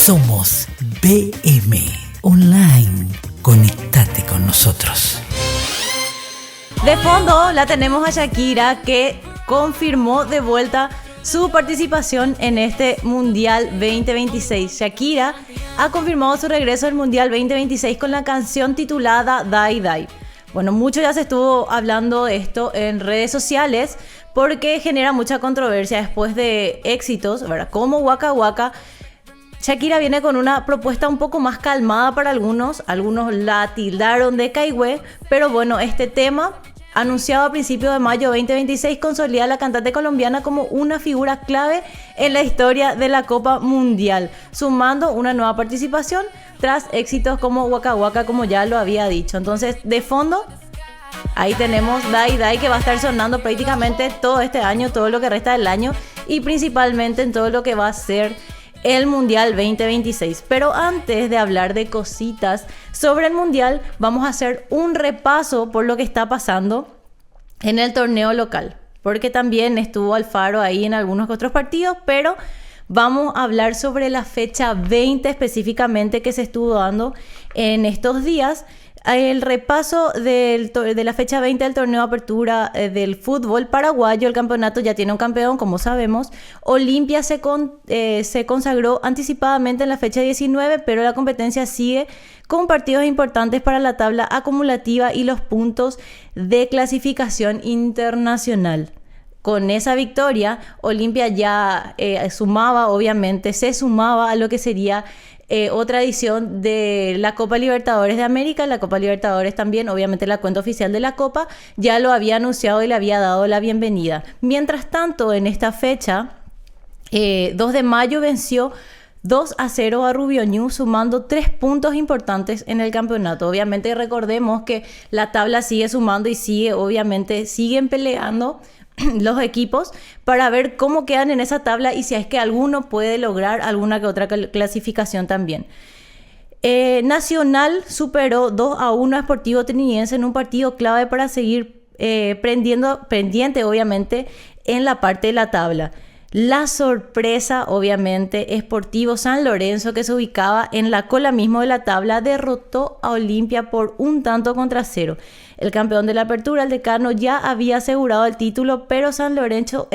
Somos BM Online. Conéctate con nosotros. De fondo la tenemos a Shakira, que confirmó de vuelta su participación en este Mundial 2026. Shakira ha confirmado su regreso al Mundial 2026 con la canción titulada Die Die. Bueno, mucho ya se estuvo hablando de esto en redes sociales porque genera mucha controversia después de éxitos, ¿verdad? Como Waka Waka. Shakira viene con una propuesta un poco más calmada para algunos la tildaron de caigüe, pero bueno, este tema, anunciado a principios de mayo 2026, consolida a la cantante colombiana como una figura clave en la historia de la Copa Mundial, sumando una nueva participación tras éxitos como Waka Waka, como ya lo había dicho. Entonces, de fondo, ahí tenemos Die Die, que va a estar sonando prácticamente todo este año, todo lo que resta del año, y principalmente en todo lo que va a ser el Mundial 2026. Pero antes de hablar de cositas sobre el Mundial, vamos a hacer un repaso por lo que está pasando en el torneo local, porque también estuvo Alfaro ahí en algunos otros partidos, pero vamos a hablar sobre la fecha 20 específicamente que se estuvo dando en estos días. El repaso de la fecha 20 del torneo de apertura del fútbol paraguayo. El campeonato ya tiene un campeón, como sabemos. Olimpia se consagró anticipadamente en la fecha 19, pero la competencia sigue con partidos importantes para la tabla acumulativa y los puntos de clasificación internacional. Con esa victoria, Olimpia ya se sumaba a lo que sería otra edición de la Copa Libertadores de América. La Copa Libertadores también, obviamente la cuenta oficial de la Copa, ya lo había anunciado y le había dado la bienvenida. Mientras tanto, en esta fecha, 2 de mayo venció 2-0 a Rubio Ñu, sumando 3 puntos importantes en el campeonato. Obviamente recordemos que la tabla sigue sumando y siguen peleando los equipos para ver cómo quedan en esa tabla y si es que alguno puede lograr alguna que otra clasificación también. Nacional superó 2-1 a Sportivo Trinidense en un partido clave para seguir pendiente, obviamente, en la parte de la tabla. La sorpresa, obviamente, Sportivo San Lorenzo, que se ubicaba en la cola mismo de la tabla, derrotó a Olimpia por 1-0. El campeón de la apertura, el Decano, ya había asegurado el título, pero San Lorenzo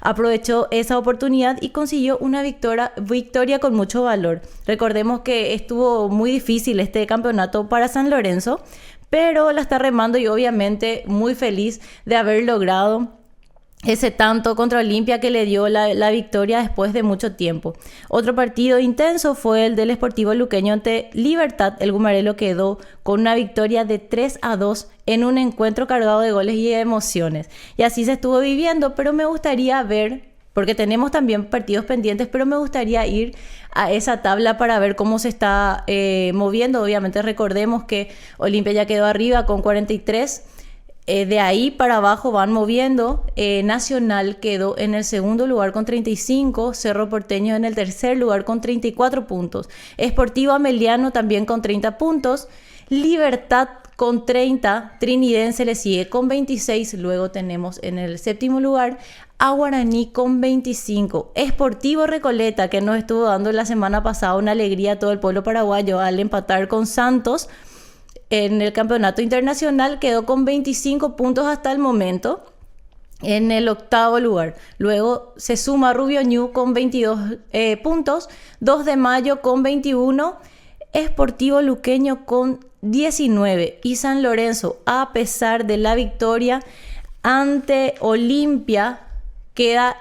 aprovechó esa oportunidad y consiguió una victoria con mucho valor. Recordemos que estuvo muy difícil este campeonato para San Lorenzo, pero la está remando y obviamente muy feliz de haber logrado ese tanto contra Olimpia que le dio la victoria después de mucho tiempo. Otro partido intenso fue el del Sportivo Luqueño ante Libertad. El Gumarelo quedó con una victoria de 3-2 en un encuentro cargado de goles y de emociones. Y así se estuvo viviendo, pero me gustaría ver, porque tenemos también partidos pendientes, pero me gustaría ir a esa tabla para ver cómo se está moviendo. Obviamente recordemos que Olimpia ya quedó arriba con 43. De ahí para abajo van moviendo. Nacional quedó en el segundo lugar con 35, Cerro Porteño en el tercer lugar con 34 puntos, Sportivo Ameliano también con 30 puntos, Libertad con 30, Trinidense le sigue con 26, luego tenemos en el séptimo lugar a Guaraní con 25, Sportivo Recoleta, que nos estuvo dando la semana pasada una alegría a todo el pueblo paraguayo al empatar con Santos en el campeonato internacional, quedó con 25 puntos hasta el momento en el octavo lugar. Luego se suma Rubio Ñu con 22 puntos, 2 de mayo con 21, Sportivo Luqueño con 19 y San Lorenzo, a pesar de la victoria ante Olimpia, queda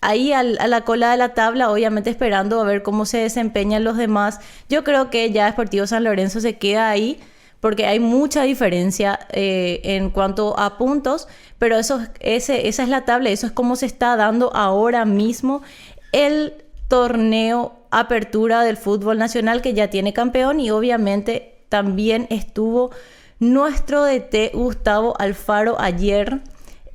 ahí a la cola de la tabla, obviamente esperando a ver cómo se desempeñan los demás. Yo creo que ya Sportivo San Lorenzo se queda ahí, porque hay mucha diferencia en cuanto a puntos, pero esa es la tabla, eso es como se está dando ahora mismo el torneo apertura del fútbol nacional, que ya tiene campeón, y obviamente también estuvo nuestro DT Gustavo Alfaro ayer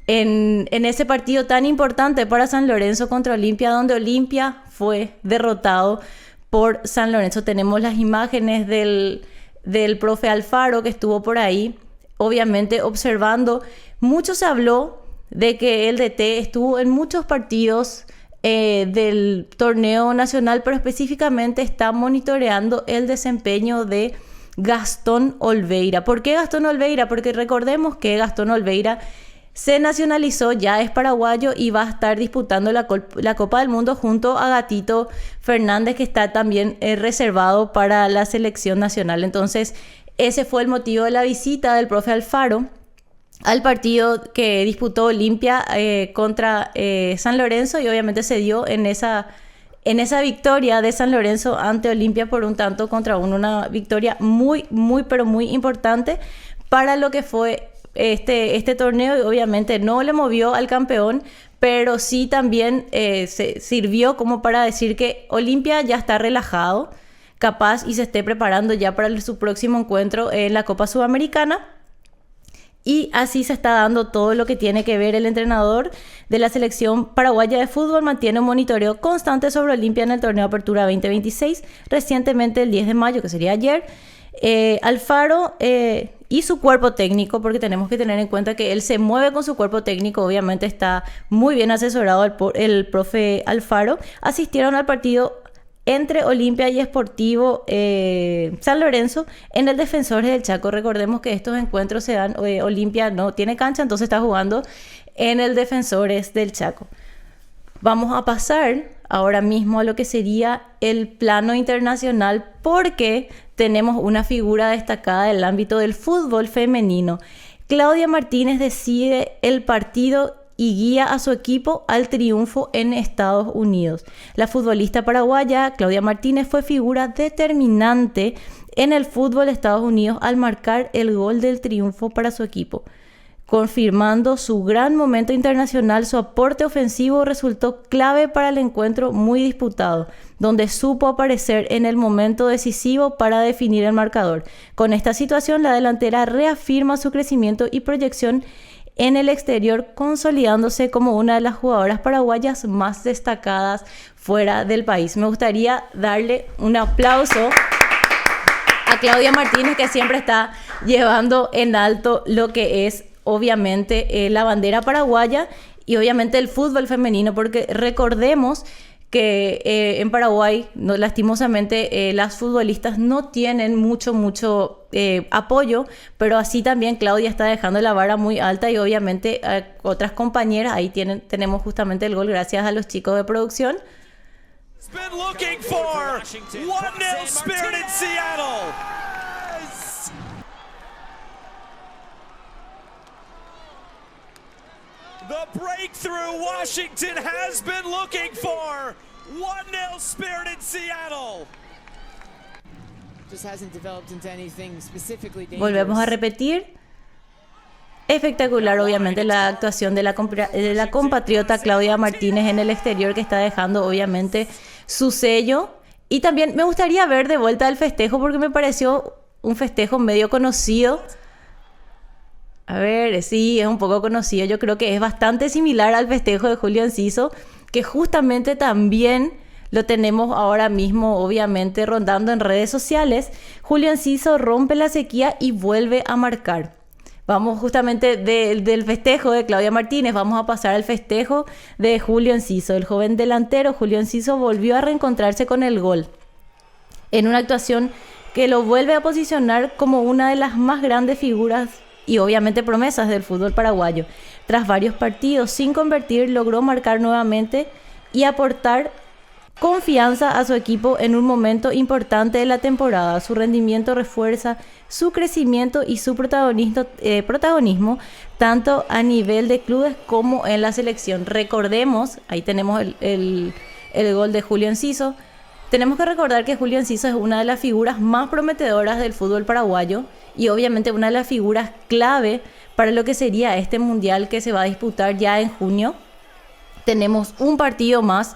en ese partido tan importante para San Lorenzo contra Olimpia, donde Olimpia fue derrotado por San Lorenzo. Tenemos las imágenes del profe Alfaro, que estuvo por ahí, obviamente observando. Mucho se habló de que el DT estuvo en muchos partidos del torneo nacional, pero específicamente está monitoreando el desempeño de Gastón Olveira. ¿Por qué Gastón Olveira? Porque recordemos que Gastón Olveira se nacionalizó, ya es paraguayo y va a estar disputando la Copa del Mundo junto a Gatito Fernández, que está también reservado para la selección nacional. Entonces, ese fue el motivo de la visita del profe Alfaro al partido que disputó Olimpia contra San Lorenzo, y obviamente se dio en esa victoria de San Lorenzo ante Olimpia por 1-1 una victoria muy, muy, pero muy importante para lo que fue este torneo, y obviamente no le movió al campeón, pero sí también se sirvió como para decir que Olimpia ya está relajado, capaz, y se esté preparando ya para su próximo encuentro en la Copa Sudamericana. Y así se está dando todo lo que tiene que ver. El entrenador de la selección paraguaya de fútbol mantiene un monitoreo constante sobre Olimpia en el torneo Apertura 2026. Recientemente, el 10 de mayo, que sería ayer, Alfaro y su cuerpo técnico, porque tenemos que tener en cuenta que él se mueve con su cuerpo técnico, obviamente está muy bien asesorado el profe Alfaro, asistieron al partido entre Olimpia y Sportivo San Lorenzo en el Defensores del Chaco. Recordemos que estos encuentros se dan, Olimpia no tiene cancha, entonces está jugando en el Defensores del Chaco. Vamos a pasar ahora mismo a lo que sería el plano internacional, porque tenemos una figura destacada del ámbito del fútbol femenino. Claudia Martínez decide el partido y guía a su equipo al triunfo en Estados Unidos. La futbolista paraguaya Claudia Martínez fue figura determinante en el fútbol de Estados Unidos al marcar el gol del triunfo para su equipo. Confirmando su gran momento internacional, su aporte ofensivo resultó clave para el encuentro muy disputado, donde supo aparecer en el momento decisivo para definir el marcador. Con esta situación, la delantera reafirma su crecimiento y proyección en el exterior, consolidándose como una de las jugadoras paraguayas más destacadas fuera del país. Me gustaría darle un aplauso a Claudia Martínez, que siempre está llevando en alto lo que es obviamente la bandera paraguaya y obviamente el fútbol femenino, porque recordemos que en Paraguay, no, lastimosamente, las futbolistas no tienen mucho apoyo, pero así también Claudia está dejando la vara muy alta, y obviamente otras compañeras, ahí tenemos justamente el gol gracias a los chicos de producción. Been looking for 1-0 Spirit in Seattle. The breakthrough Washington has been looking for. 1-0 Spirit in Seattle. Just hasn't developed into anything specifically dangerous. Volvemos a repetir. Espectacular, obviamente, la actuación de la compatriota Claudia Martínez en el exterior, que está dejando obviamente su sello. Y también me gustaría ver de vuelta el festejo, porque me pareció un festejo medio conocido. A ver, sí, es un poco conocido. Yo creo que es bastante similar al festejo de Julio Enciso, que justamente también lo tenemos ahora mismo, obviamente, rondando en redes sociales. Julio Enciso rompe la sequía y vuelve a marcar. Vamos justamente del festejo de Claudia Martínez, vamos a pasar al festejo de Julio Enciso. El joven delantero Julio Enciso volvió a reencontrarse con el gol en una actuación que lo vuelve a posicionar como una de las más grandes figuras y obviamente promesas del fútbol paraguayo. Tras varios partidos sin convertir, logró marcar nuevamente y aportar confianza a su equipo en un momento importante de la temporada. Su rendimiento refuerza su crecimiento y su protagonismo tanto a nivel de clubes como en la selección. Recordemos, ahí tenemos el gol de Julio Enciso. Tenemos que recordar que Julio Enciso es una de las figuras más prometedoras del fútbol paraguayo y obviamente una de las figuras clave para lo que sería este mundial que se va a disputar ya en junio. Tenemos un partido más,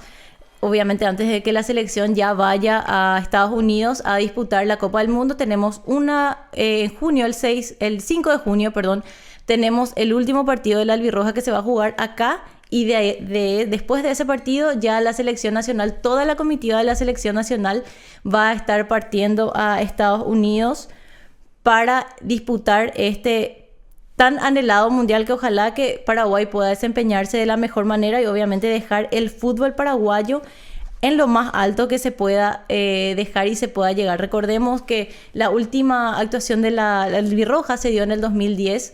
obviamente antes de que la selección ya vaya a Estados Unidos a disputar la Copa del Mundo. Tenemos una en junio, el 5 de junio, tenemos el último partido de la Albirroja que se va a jugar acá, y después de ese partido ya la selección nacional, toda la comitiva de la selección nacional va a estar partiendo a Estados Unidos para disputar este tan anhelado mundial que ojalá que Paraguay pueda desempeñarse de la mejor manera y obviamente dejar el fútbol paraguayo en lo más alto que se pueda dejar y se pueda llegar. Recordemos que la última actuación de la albirroja se dio en el 2010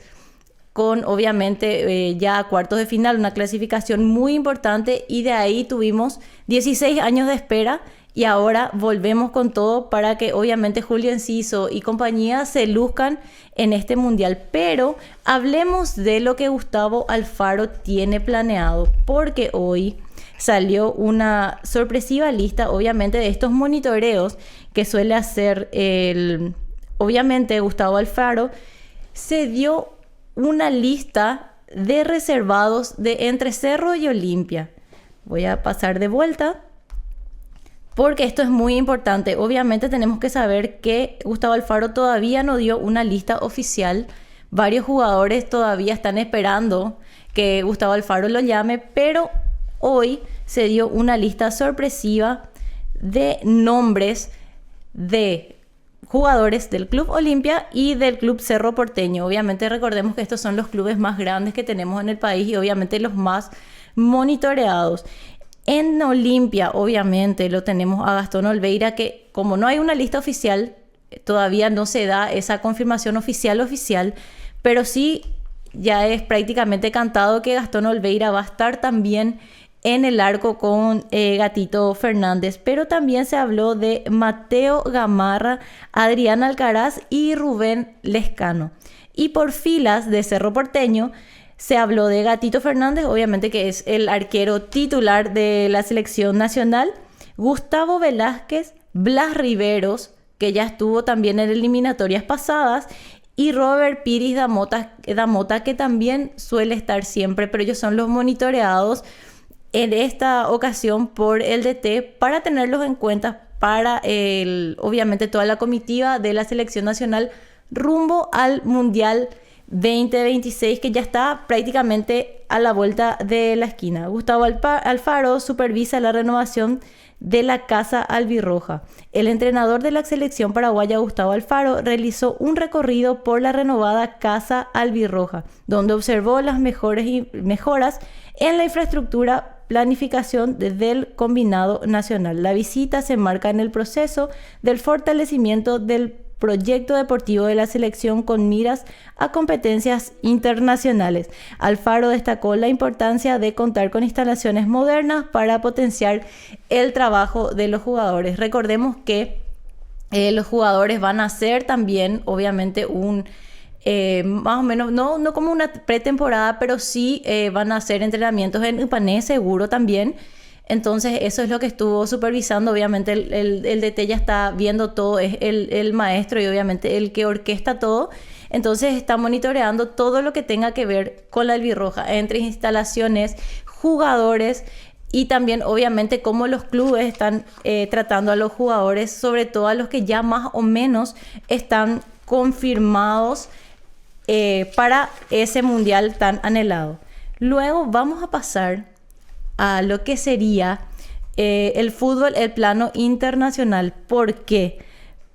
con obviamente ya cuartos de final, una clasificación muy importante, y de ahí tuvimos 16 años de espera y ahora volvemos con todo para que obviamente Julio Enciso y compañía se luzcan en este mundial. Pero hablemos de lo que Gustavo Alfaro tiene planeado, porque hoy salió una sorpresiva lista obviamente de estos monitoreos que suele hacer obviamente Gustavo Alfaro. Se dio una lista de reservados de entre Cerro y Olimpia. Voy a pasar de vuelta porque esto es muy importante. Obviamente tenemos que saber que Gustavo Alfaro todavía no dio una lista oficial. Varios jugadores todavía están esperando que Gustavo Alfaro lo llame, pero hoy se dio una lista sorpresiva de nombres de jugadores del Club Olimpia y del Club Cerro Porteño. Obviamente recordemos que estos son los clubes más grandes que tenemos en el país y obviamente los más monitoreados. En Olimpia obviamente lo tenemos a Gastón Olveira, que como no hay una lista oficial, todavía no se da esa confirmación oficial, pero sí ya es prácticamente cantado que Gastón Olveira va a estar también en el arco con Gatito Fernández. Pero también se habló de Mateo Gamarra, Adrián Alcaraz y Rubén Lescano. Y por filas de Cerro Porteño se habló de Gatito Fernández, obviamente que es el arquero titular de la selección nacional, Gustavo Velázquez, Blas Riveros, que ya estuvo también en eliminatorias pasadas, y Robert Piris Damota, que también suele estar siempre, pero ellos son los monitoreados en esta ocasión por el DT para tenerlos en cuenta para obviamente toda la comitiva de la selección nacional rumbo al Mundial 2026, que ya está prácticamente a la vuelta de la esquina. Gustavo Alfaro supervisa la renovación de la Casa Albirroja. El entrenador de la selección paraguaya, Gustavo Alfaro, realizó un recorrido por la renovada Casa Albirroja, donde observó las mejoras en la infraestructura, planificación del combinado nacional. La visita se enmarca en el proceso del fortalecimiento del proyecto deportivo de la selección con miras a competencias internacionales. Alfaro destacó la importancia de contar con instalaciones modernas para potenciar el trabajo de los jugadores. Recordemos que los jugadores van a hacer también obviamente más o menos, no como una pretemporada, pero sí van a hacer entrenamientos en Ipané seguro también. Entonces eso es lo que estuvo supervisando. Obviamente el DT ya está viendo todo, es el maestro y obviamente el que orquesta todo. Entonces está monitoreando todo lo que tenga que ver con la albirroja, entre instalaciones, jugadores y también obviamente cómo los clubes están tratando a los jugadores, sobre todo a los que ya más o menos están confirmados para ese mundial tan anhelado. Luego vamos a pasar a lo que sería el fútbol, el plano internacional. ¿Por qué?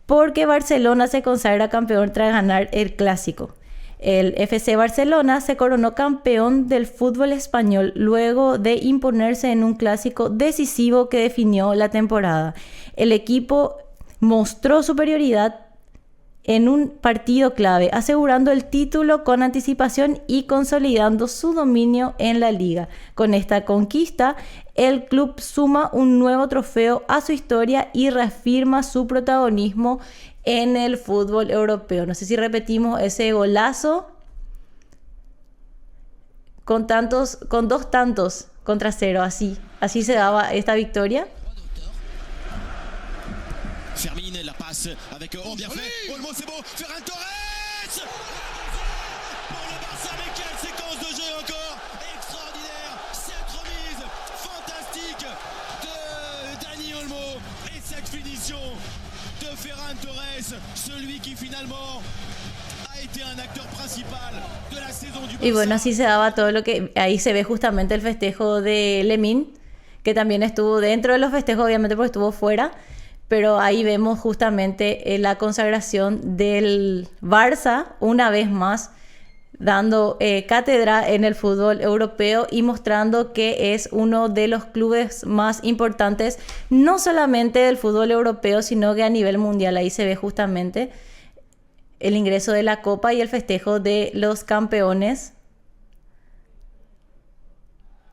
Porque Barcelona se consagra campeón tras ganar el Clásico. El FC Barcelona se coronó campeón del fútbol español luego de imponerse en un clásico decisivo que definió la temporada. El equipo mostró superioridad en un partido clave, asegurando el título con anticipación y consolidando su dominio en la liga. Con esta conquista, el club suma un nuevo trofeo a su historia y reafirma su protagonismo en el fútbol europeo. No sé si repetimos ese golazo con dos tantos contra cero. Así se daba esta victoria. Fermine, la passe avec bien fait. Olmo, c'est beau. Ferran Torres pour le Barça, mais quelle séquence de jeu encore extraordinaire. Cette remise fantastique de Dani Olmo et cette finition de Ferran Torres, celui qui finalement a été un acteur principal de la saison du Barça. Y bueno, así se daba todo lo que... Ahí se ve justamente el festejo de Lemín, que también estuvo dentro de los festejos, obviamente porque estuvo fuera. Pero ahí vemos justamente la consagración del Barça, una vez más, dando cátedra en el fútbol europeo y mostrando que es uno de los clubes más importantes, no solamente del fútbol europeo, sino que a nivel mundial. Ahí se ve justamente el ingreso de la Copa y el festejo de los campeones.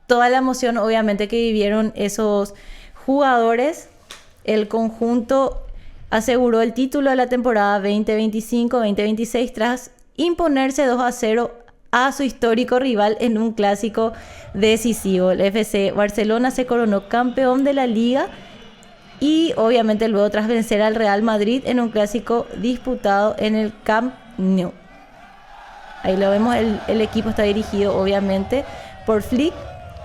Toda la emoción, obviamente, que vivieron esos jugadores. El conjunto aseguró el título de la temporada 2025-2026 tras imponerse 2-0 a su histórico rival en un clásico decisivo. El FC Barcelona se coronó campeón de la Liga y obviamente luego tras vencer al Real Madrid en un clásico disputado en el Camp Nou. Ahí lo vemos, el equipo está dirigido obviamente por Flick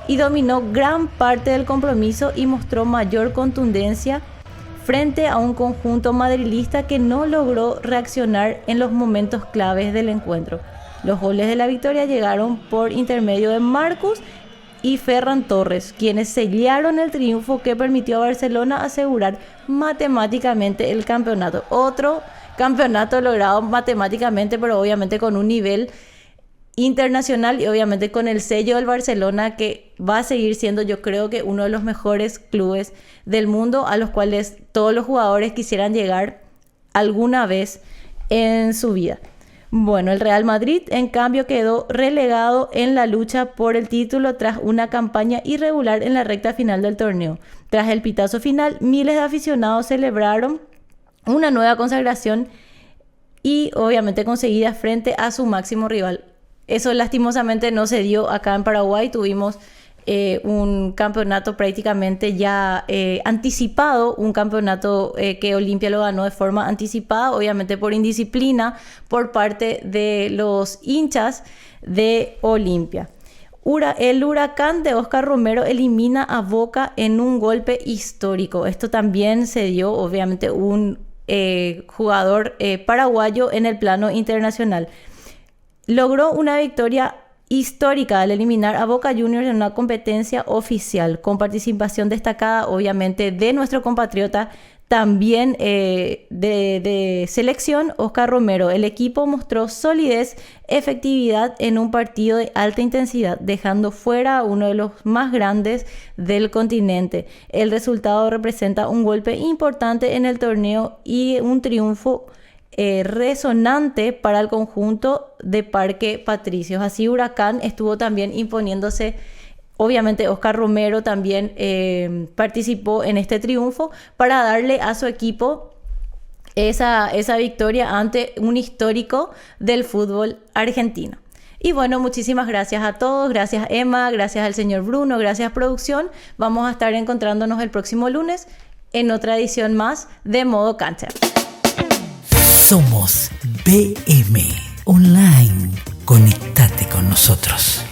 y dominó gran parte del compromiso y mostró mayor contundencia frente a un conjunto madrilista que no logró reaccionar en los momentos claves del encuentro. Los goles de la victoria llegaron por intermedio de Marcus y Ferran Torres, quienes sellaron el triunfo que permitió a Barcelona asegurar matemáticamente el campeonato. Otro campeonato logrado matemáticamente, pero obviamente con un nivel internacional y obviamente con el sello del Barcelona, que va a seguir siendo, yo creo que uno de los mejores clubes del mundo a los cuales todos los jugadores quisieran llegar alguna vez en su vida. Bueno, el Real Madrid en cambio quedó relegado en la lucha por el título tras una campaña irregular en la recta final del torneo. Tras el pitazo final, miles de aficionados celebraron una nueva consagración y obviamente conseguida frente a su máximo rival. Eso lastimosamente no se dio acá en Paraguay. Tuvimos un campeonato prácticamente ya anticipado, un campeonato que Olimpia lo ganó de forma anticipada, obviamente por indisciplina por parte de los hinchas de Olimpia. El Huracán de Oscar Romero elimina a Boca en un golpe histórico. Esto también se dio, obviamente, un jugador paraguayo en el plano internacional. Logró una victoria histórica al eliminar a Boca Juniors en una competencia oficial, con participación destacada obviamente de nuestro compatriota también de selección, Oscar Romero. El equipo mostró solidez, efectividad en un partido de alta intensidad, dejando fuera a uno de los más grandes del continente. El resultado representa un golpe importante en el torneo y un triunfo resonante para el conjunto de Parque Patricios. Así Huracán estuvo también imponiéndose. Obviamente Oscar Romero también participó en este triunfo para darle a su equipo esa victoria ante un histórico del fútbol argentino. Y bueno, muchísimas gracias a todos, gracias Emma, gracias al señor Bruno, gracias producción. Vamos a estar encontrándonos el próximo lunes en otra edición más de Modo Cancha. Somos BM Online. Conectate con nosotros.